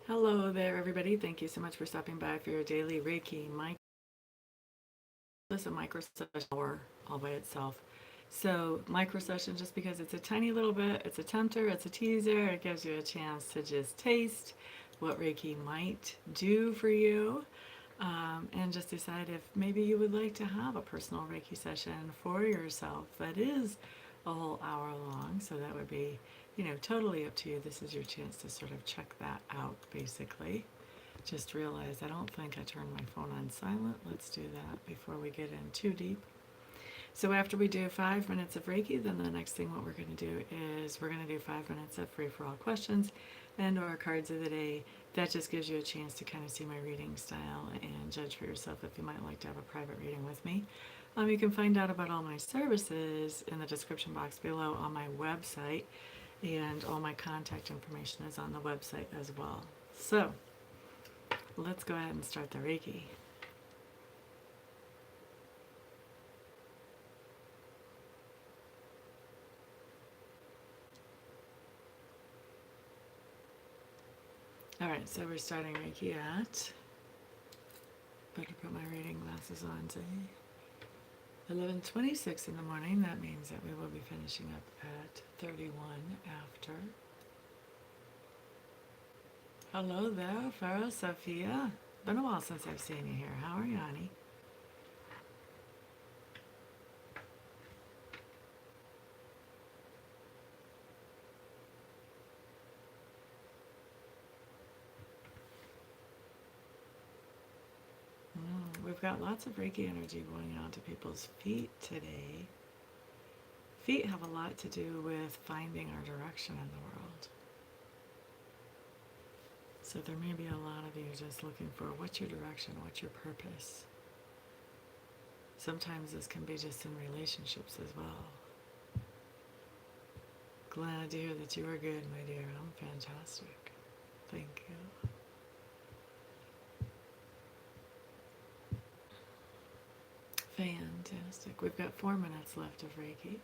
Hello there, everybody. Thank you so much for stopping by for your daily Reiki. This is a micro session hour all by itself. So, micro session, just because it's a tiny little bit, it's a tempter, it's a teaser, it gives you a chance to just taste what Reiki might do for you, and just decide if maybe you would like to have a personal Reiki session for yourself that is a whole hour long. So, that would be, totally up to you. This is your chance to sort of check that out, basically. Just realized I don't think I turned my phone on silent. Let's do that before we get in too deep. So after we do 5 minutes of Reiki, then the next thing what we're going to do is we're going to do 5 minutes of free for all questions and or cards of the day. That just gives you a chance to kind of see my reading style and judge for yourself if you might like to have a private reading with me. You can find out about all my services in the description box below on my website, and all my contact information is on the website as well. So let's go ahead and start the Reiki. Alright, so we're starting Reiki at, better put my reading glasses on today, 11:26 in the morning. That means that we will be finishing up at 31 after. Hello there, Farah Sophia. Been a while since I've seen you here. How are you, honey? We've got lots of Reiki energy going out to people's feet today. Feet have a lot to do with finding our direction in the world. So there may be a lot of you just looking for what's your direction, what's your purpose. Sometimes this can be just in relationships as well. Glad to hear that you are good, my dear. I'm fantastic. Thank you. Fantastic. We've got 4 minutes left of Reiki.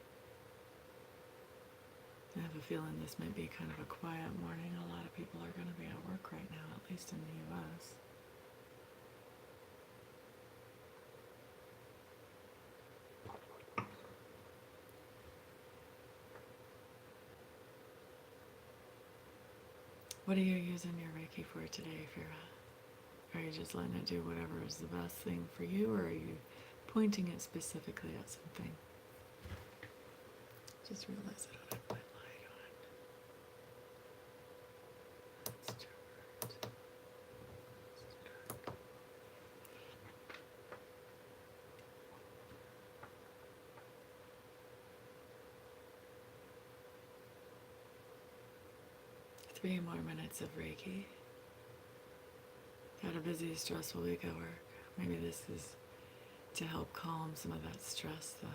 I have a feeling this may be kind of a quiet morning. A lot of people are going to be at work right now, at least in the US. What are you using your Reiki for today, Fira? Are you just letting it do whatever is the best thing for you, or are you pointing it specifically at something? Just realized I don't have my light on. Let's turn it. 3 more minutes of Reiki. Had a busy, stressful week at work. Maybe this is to help calm some of that stress then.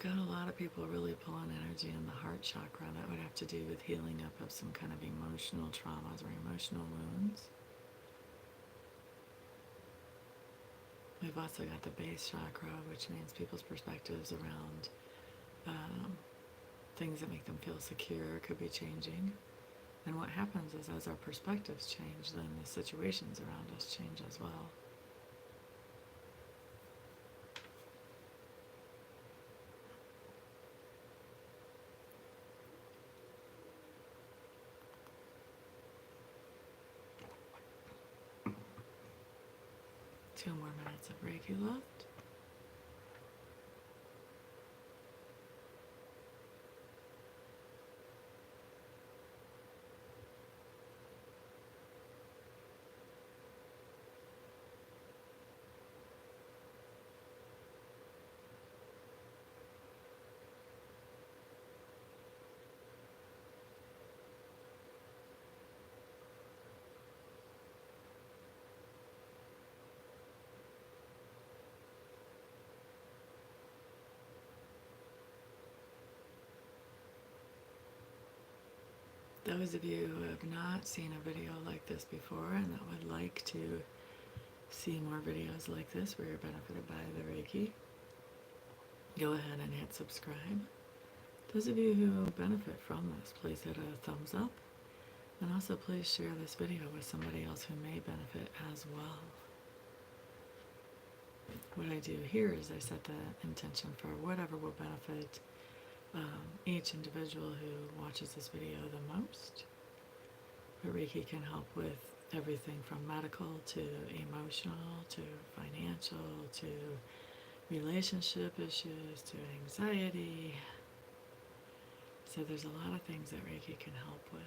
Got a lot of people really pulling energy in the heart chakra. That would have to do with healing up of some kind of emotional traumas or emotional wounds. We've also got the base chakra, which means people's perspectives around things that make them feel secure could be changing. And what happens is as our perspectives change, then the situations around us change as well. Two more minutes of Reiki left. Those of you who have not seen a video like this before and that would like to see more videos like this where you're benefited by the Reiki, go ahead and hit subscribe. Those of you who benefit from this, please hit a thumbs up. And also please share this video with somebody else who may benefit as well. What I do here is I set the intention for whatever will benefit each individual who watches this video the most. But Reiki can help with everything from medical to emotional to financial to relationship issues to anxiety. So there's a lot of things that Reiki can help with.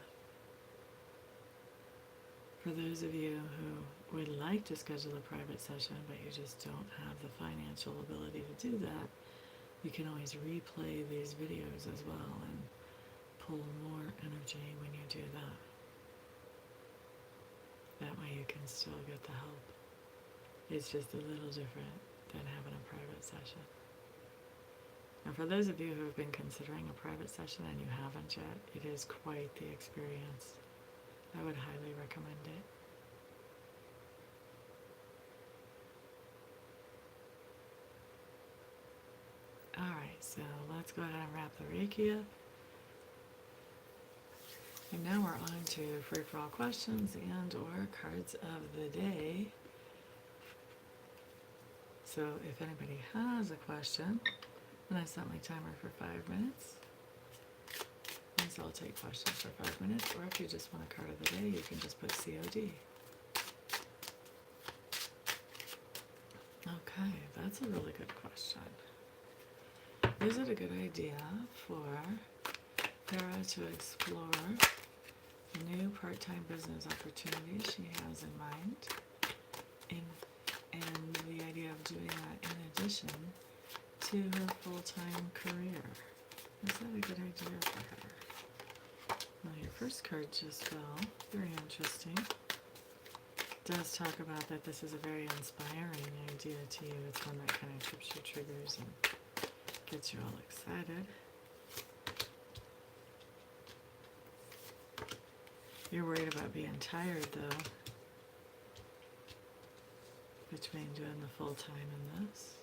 For those of you who would like to schedule a private session but you just don't have the financial ability to do that, you can always replay these videos as well and pull more energy when you do that. That way you can still get the help. It's just a little different than having a private session. And for those of you who have been considering a private session and you haven't yet, it is quite the experience. I would highly recommend it. Alright, so let's go ahead and wrap the Reiki up. And now we're on to free-for-all questions and or cards of the day. So if anybody has a question, and I set my timer for 5 minutes. And so I'll take questions for 5 minutes, or if you just want a card of the day, you can just put COD. Okay, that's a really good question. Is it a good idea for Farah to explore new part-time business opportunities she has in mind, and the idea of doing that in addition to her full-time career? Is that a good idea for her? Well, your first card just fell. Very interesting. It does talk about that this is a very inspiring idea to you. It's one that kind of trips your triggers and gets you all excited. You're worried about being tired, though, between doing the full-time and this.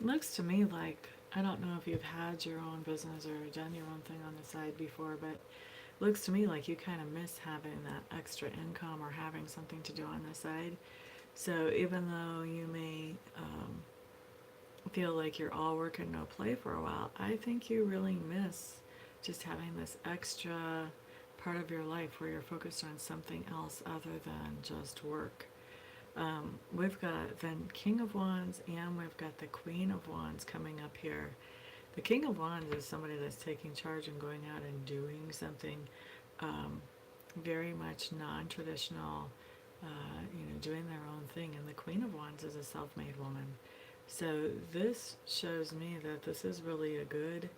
It looks to me like, I don't know if you've had your own business or done your own thing on the side before, but it looks to me like you kind of miss having that extra income or having something to do on the side. So even though you may feel like you're all work and no play for a while, I think you really miss just having this extra part of your life where you're focused on something else other than just work. We've got the King of Wands and we've got the Queen of Wands coming up here. The King of Wands is somebody that's taking charge and going out and doing something very much non-traditional, doing their own thing. And the Queen of Wands is a self-made woman. So this shows me that this is really a good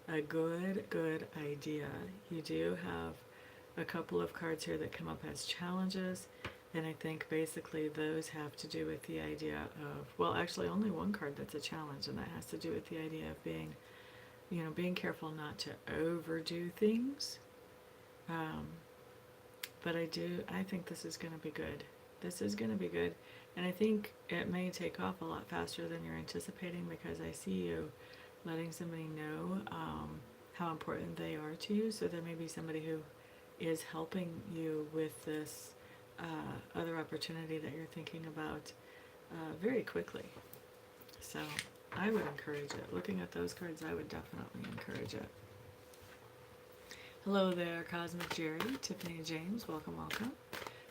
idea. You do have a couple of cards here that come up as challenges, and I think basically those have to do with the idea of, well, actually only one card that's a challenge, and that has to do with the idea of being, being careful not to overdo things. But I think this is going to be good. This is going to be good, and I think it may take off a lot faster than you're anticipating, because I see you letting somebody know how important they are to you. So there may be somebody who is helping you with this other opportunity that you're thinking about very quickly. So I would encourage it. Looking at those cards, I would definitely encourage it. Hello there, Cosmic Jerry, Tiffany James, welcome, welcome.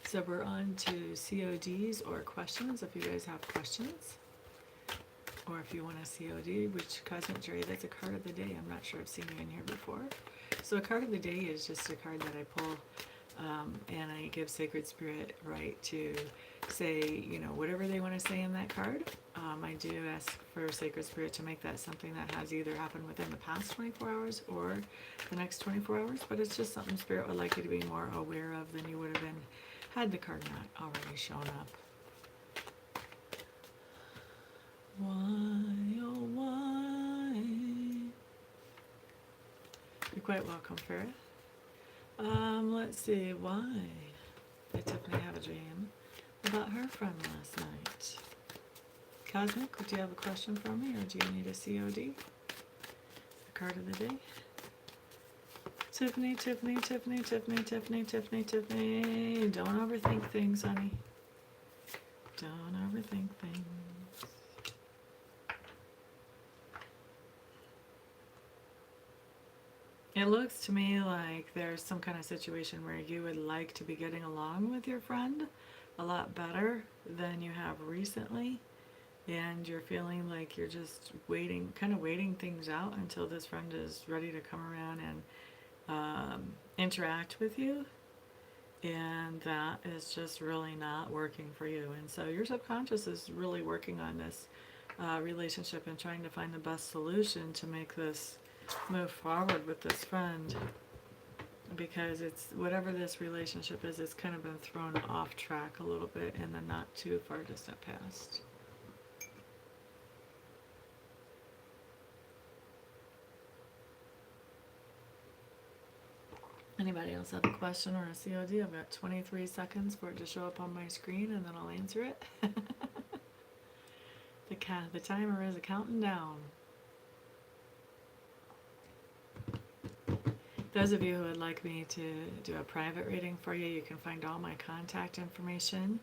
So we're on to CODs or questions, if you guys have questions. Or if you want a COD, which Cosmic Jerry, that's a card of the day. I'm not sure I've seen you in here before. So a card of the day is just a card that I pull and I give Sacred Spirit right to say, whatever they want to say in that card. I do ask for Sacred Spirit to make that something that has either happened within the past 24 hours or the next 24 hours, but it's just something Spirit would like you to be more aware of than you would have been had the card not already shown up. Why, oh why? The quite welcome, Farah. Let's see, why did Tiffany have a dream about her friend last night? Cosmic, do you have a question for me, or do you need a COD? A card of the day? Tiffany, Tiffany, Tiffany, Tiffany, Tiffany, Tiffany, Tiffany. Don't overthink things, honey. Don't overthink things. It looks to me like there's some kind of situation where you would like to be getting along with your friend a lot better than you have recently, and you're feeling like you're just waiting, kind of waiting things out until this friend is ready to come around and interact with you, and that is just really not working for you. And so your subconscious is really working on this relationship and trying to find the best solution to make this move forward with this friend, because it's whatever this relationship is, it's kind of been thrown off track a little bit in the not too far distant past. Anybody else have a question or a COD? I've got 23 seconds for it to show up on my screen, and then I'll answer it. The timer is counting down. Those of you who would like me to do a private reading for you, you can find all my contact information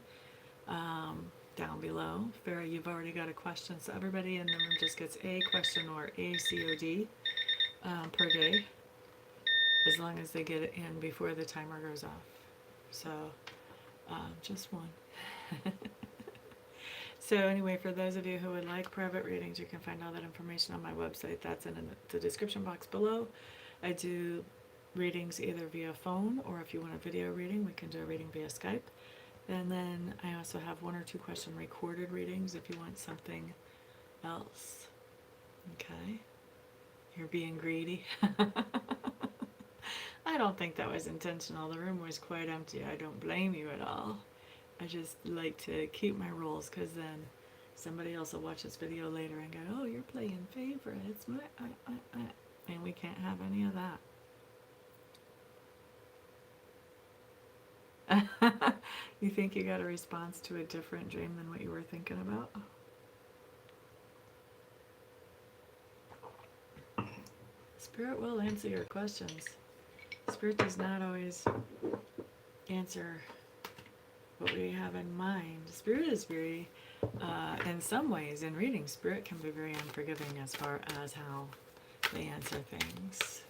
down below. Farah, you've already got a question, so everybody in the room just gets a question or a COD per day, as long as they get it in before the timer goes off. So just one. So anyway, for those of you who would like private readings, you can find all that information on my website. That's in the description box below. I do readings either via phone, or if you want a video reading, we can do a reading via Skype. And then I also have 1 or 2 question recorded readings if you want something else. Okay? You're being greedy. I don't think that was intentional. The room was quite empty. I don't blame you at all. I just like to keep my rules, because then somebody else will watch this video later and go, oh, you're playing favorites. And we can't have any of that. You think you got a response to a different dream than what you were thinking about? Spirit will answer your questions. Spirit does not always answer what we have in mind. Spirit is very, in some ways, in reading, Spirit can be very unforgiving as far as how they answer things,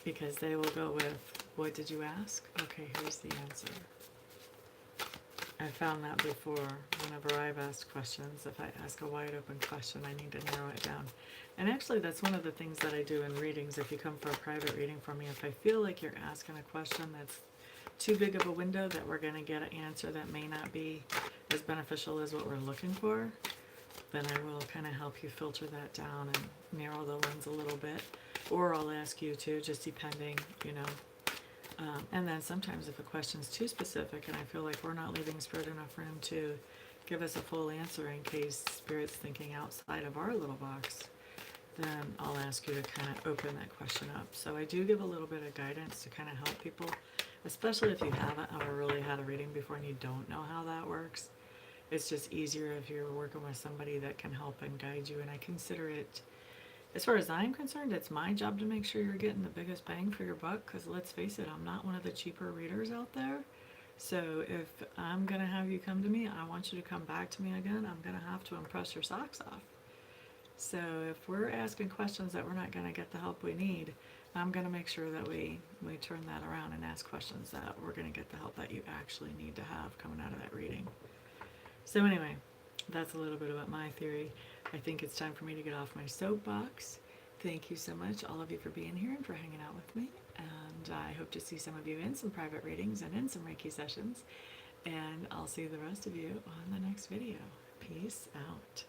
because they will go with, what did you ask? Okay, here's the answer. I found that before. Whenever I've asked questions, if I ask a wide open question, I need to narrow it down. And actually, that's one of the things that I do in readings. If you come for a private reading from me, if I feel like you're asking a question that's too big of a window, that we're going to get an answer that may not be as beneficial as what we're looking for, then I will kind of help you filter that down and narrow the lens a little bit. Or I'll ask you to, just depending, you know. And then sometimes if a question's too specific and I feel like we're not leaving Spirit enough room to give us a full answer in case Spirit's thinking outside of our little box, then I'll ask you to kind of open that question up. So I do give a little bit of guidance to kind of help people, especially if you haven't ever really had a reading before and you don't know how that works. It's just easier if you're working with somebody that can help and guide you. And I consider it, as far as I'm concerned, it's my job to make sure you're getting the biggest bang for your buck, because let's face it, I'm not one of the cheaper readers out there. So if I'm going to have you come to me, I want you to come back to me again. I'm going to have to impress your socks off. So if we're asking questions that we're not going to get the help we need, I'm going to make sure that we turn that around and ask questions that we're going to get the help that you actually need to have coming out of that reading. So anyway, that's a little bit about my theory. I think it's time for me to get off my soapbox. Thank you so much, all of you, for being here and for hanging out with me. And I hope to see some of you in some private readings and in some Reiki sessions. And I'll see the rest of you on the next video. Peace out.